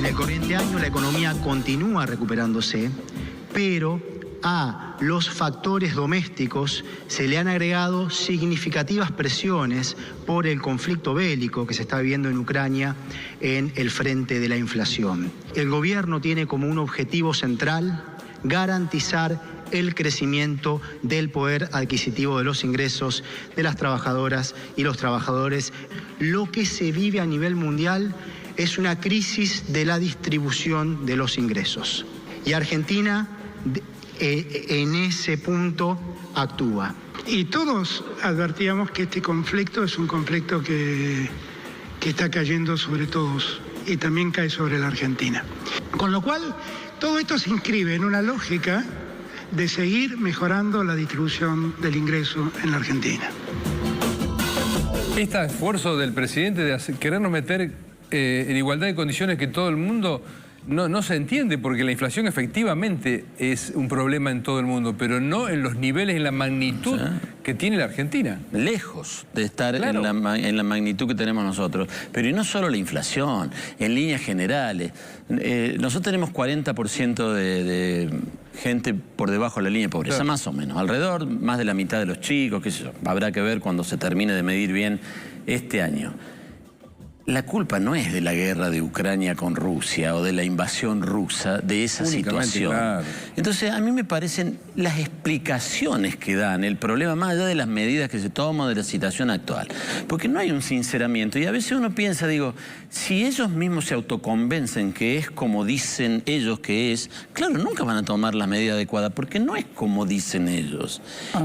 el corriente año la economía continúa recuperándose, pero a los factores domésticos se le han agregado significativas presiones por el conflicto bélico que se está viviendo en Ucrania en el frente de la inflación. El gobierno tiene como un objetivo central garantizar el crecimiento del poder adquisitivo de los ingresos de las trabajadoras y los trabajadores. Lo que se vive a nivel mundial es una crisis de la distribución de los ingresos. Y Argentina en ese punto actúa. Y todos advertíamos que este conflicto es un conflicto que está cayendo sobre todos y también cae sobre la Argentina. Con lo cual, todo esto se inscribe en una lógica de seguir mejorando la distribución del ingreso en la Argentina. Este esfuerzo del presidente de querernos meter en igualdad de condiciones que todo el mundo no se entiende, porque la inflación efectivamente es un problema en todo el mundo, pero no en los niveles, en la magnitud que tiene la Argentina. Lejos de estar claro. en la magnitud que tenemos nosotros. Pero y no solo la inflación, en líneas generales. Nosotros tenemos 40% de gente por debajo de la línea de pobreza, claro, más o menos. Alrededor, más de la mitad de los chicos, qué sé yo. Habrá que ver cuando se termine de medir bien este año. La culpa no es de la guerra de Ucrania con Rusia o de la invasión rusa, de esa situación. Claro. Entonces, a mí me parecen las explicaciones que dan el problema, más allá de las medidas que se toman, de la situación actual. Porque no hay un sinceramiento. Y a veces uno piensa, digo, si ellos mismos se autoconvencen que es como dicen ellos que es, claro, nunca van a tomar la medida adecuada, porque no es como dicen ellos.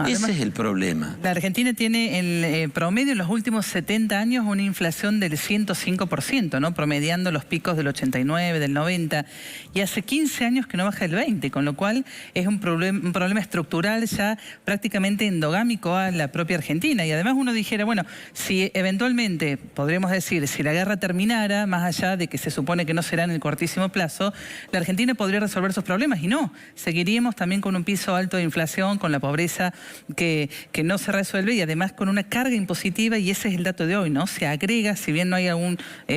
Ese es el problema. La Argentina tiene el promedio en los últimos 70 años una inflación del 105%, ¿no? Promediando los picos del 89, del 90, y hace 15 años que no baja el 20, con lo cual es un problema estructural ya prácticamente endogámico a la propia Argentina. Y además uno dijera, bueno, si eventualmente, podríamos decir, si la guerra terminara, más allá de que se supone que no será en el cortísimo plazo, la Argentina podría resolver sus problemas, y no, seguiríamos también con un piso alto de inflación, con la pobreza que no se resuelve, y además con una carga impositiva, y ese es el dato de hoy, ¿no? Se agrega, si bien no hay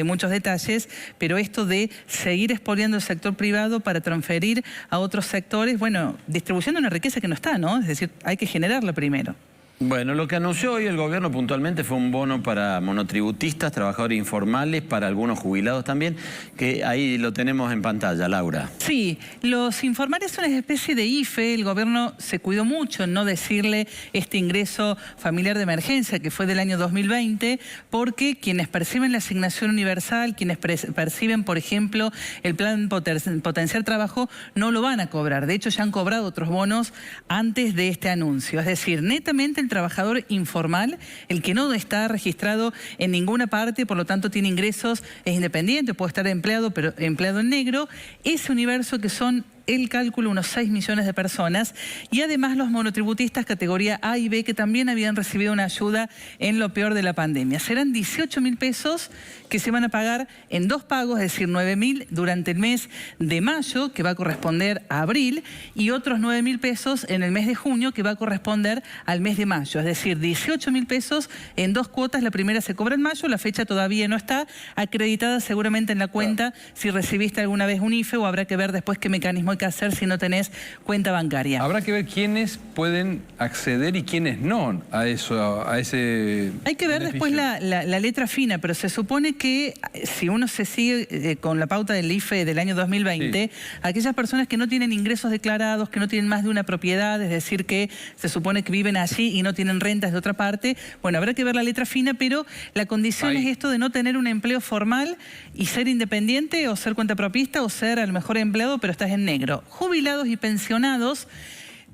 muchos detalles, pero esto de seguir expoliando el sector privado para transferir a otros sectores, bueno, distribución de una riqueza que no está, ¿no? Es decir, hay que generarla primero. Bueno, lo que anunció hoy el gobierno puntualmente fue un bono para monotributistas, trabajadores informales, para algunos jubilados también, que ahí lo tenemos en pantalla, Laura. Sí, los informales son una especie de IFE. El gobierno se cuidó mucho en no decirle este ingreso familiar de emergencia que fue del año 2020, porque quienes perciben la asignación universal, quienes perciben, por ejemplo, el plan Potenciar Trabajo, no lo van a cobrar. De hecho, ya han cobrado otros bonos antes de este anuncio. Es decir, netamente el trabajador informal, el que no está registrado en ninguna parte, por lo tanto tiene ingresos, es independiente, puede estar empleado, pero empleado en negro, ese universo que son el cálculo unos 6 millones de personas, y además los monotributistas categoría A y B que también habían recibido una ayuda en lo peor de la pandemia. Serán 18.000 pesos que se van a pagar en 2 pagos, es decir, 9.000 durante el mes de mayo, que va a corresponder a abril, y otros 9.000 pesos en el mes de junio, que va a corresponder al mes de mayo. Es decir, 18.000 pesos en 2 cuotas. La primera se cobra en mayo, la fecha todavía no está acreditada seguramente en la cuenta, si recibiste alguna vez un IFE, o habrá que ver después qué mecanismo hay que hacer si no tenés cuenta bancaria. Habrá que ver quiénes pueden acceder y quiénes no a eso, a ese Hay que ver beneficio. Después la letra fina, pero se supone que si uno se sigue con la pauta del IFE del año 2020, sí, aquellas personas que no tienen ingresos declarados, que no tienen más de una propiedad, es decir, que se supone que viven allí y no tienen rentas de otra parte, bueno, habrá que ver la letra fina, pero la condición es esto de no tener un empleo formal y ser independiente, o ser cuentapropista, o ser a lo mejor empleado, pero estás en negro. Jubilados y pensionados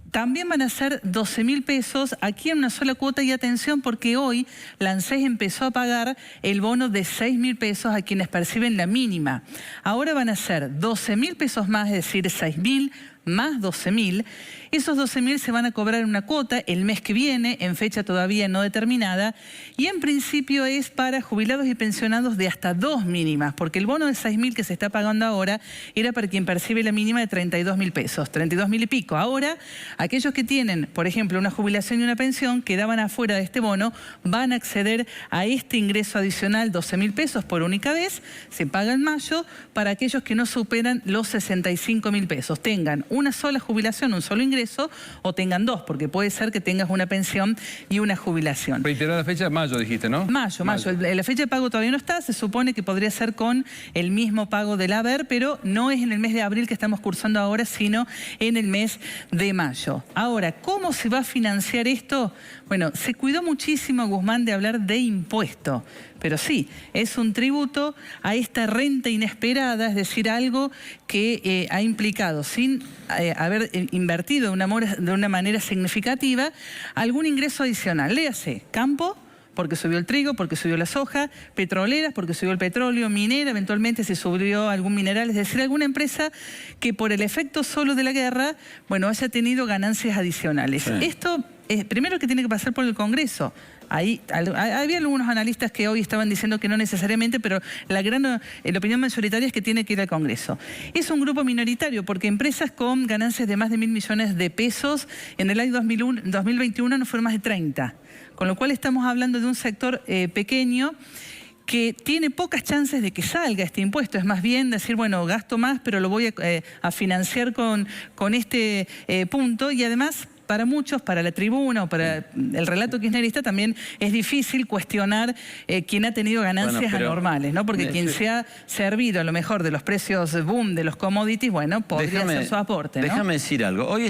también van a ser 12.000 pesos aquí en una sola cuota, y atención porque hoy la ANSES empezó a pagar el bono de 6.000 pesos a quienes perciben la mínima. Ahora van a ser 12.000 pesos más, es decir, 6.000 más 12.000. Esos 12.000 se van a cobrar una cuota el mes que viene, en fecha todavía no determinada, y en principio es para jubilados y pensionados de hasta 2 mínimas, porque el bono de 6.000 que se está pagando ahora era para quien percibe la mínima de 32.000 pesos, 32.000 y pico. Ahora, aquellos que tienen, por ejemplo, una jubilación y una pensión, quedaban afuera de este bono, van a acceder a este ingreso adicional, 12.000 pesos por única vez, se paga en mayo, para aquellos que no superan los 65.000 pesos, tengan una sola jubilación, un solo ingreso, o tengan dos, porque puede ser que tengas una pensión y una jubilación. Reiterada fecha, mayo dijiste, ¿no? Mayo. La fecha de pago todavía no está, se supone que podría ser con el mismo pago del haber, pero no es en el mes de abril que estamos cursando ahora, sino en el mes de mayo. Ahora, ¿cómo se va a financiar esto? Bueno, se cuidó muchísimo, Guzmán, de hablar de impuesto, pero sí, es un tributo a esta renta inesperada, es decir, algo que ha implicado, sin haber invertido de una manera significativa, algún ingreso adicional. Léase, campo, porque subió el trigo, porque subió la soja, petroleras, porque subió el petróleo, minera, eventualmente se subió algún mineral, es decir, alguna empresa que por el efecto solo de la guerra, bueno, haya tenido ganancias adicionales. Sí. Esto es primero que tiene que pasar por el Congreso. Había algunos analistas que hoy estaban diciendo que no necesariamente, pero la opinión mayoritaria es que tiene que ir al Congreso. Es un grupo minoritario porque empresas con ganancias de más de 1.000 millones de pesos en el año 2021 no fueron más de 30. Con lo cual estamos hablando de un sector pequeño que tiene pocas chances de que salga este impuesto. Es más bien decir, bueno, gasto más, pero lo voy a financiar con este punto. Y además, para muchos, para la tribuna o para el relato kirchnerista, también es difícil cuestionar quién ha tenido ganancias anormales, ¿no? Porque quien se ha servido a lo mejor de los precios boom de los commodities, bueno, podría hacer su aporte, ¿no? Déjame decir algo. Hoy